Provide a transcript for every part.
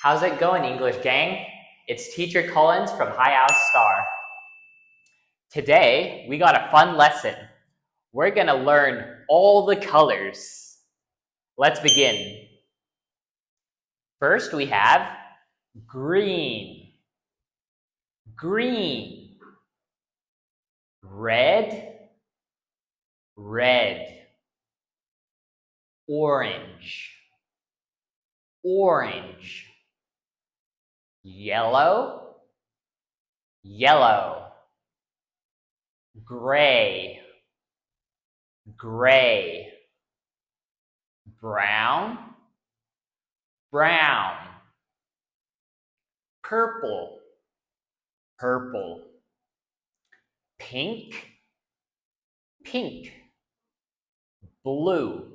How's it going, English gang? It's Teacher Collins from High House Star. Today, we got a fun lesson. We're gonna learn all the colors. Let's begin. First, we have green, green, red, red, orange, orange, yellow, yellow, gray, gray, brown, brown, purple, purple, pink, pink, blue,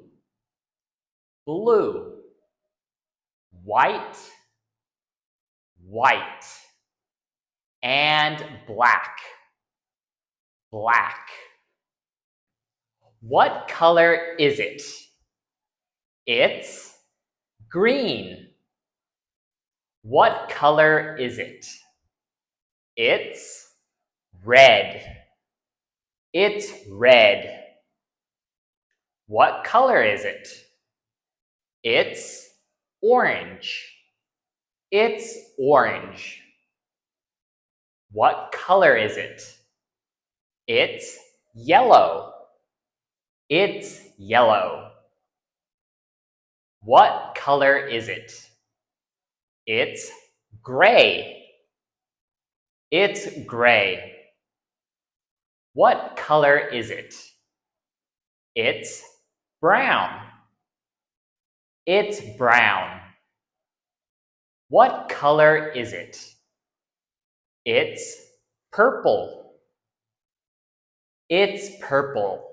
blue, white, white, and black, black. What color is it? It's green. What color is it? It's red. It's red. What color is it? It's orange. It's orange. What color is it? It's yellow. It's yellow. What color is it? It's gray. It's gray. What color is it? It's brown. It's brown. What color is it? It's purple. It's purple.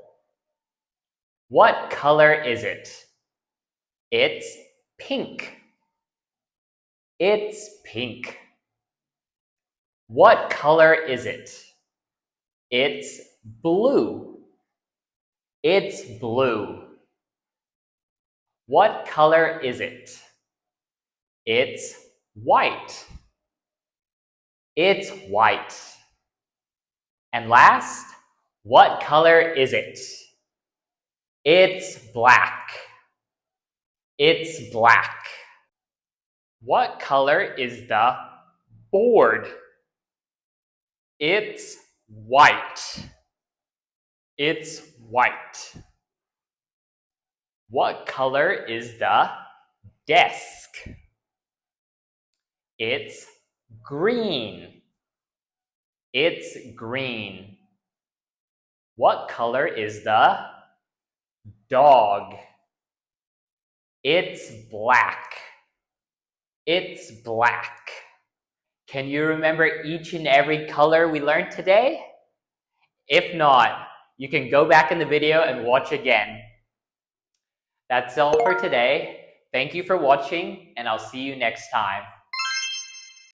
What color is it? It's pink. It's pink. What color is it? It's blue. It's blue. What color is it? It's white. It's white. And last, what color is it? It's black. It's black. What color is the board? It's white. It's white. What color is the desk? It's green. It's green. What color is the dog? It's black. It's black. Can you remember each and every color we learned today? If not, you can go back in the video and watch again. That's all for today. Thank you for watching, and I'll see you next time.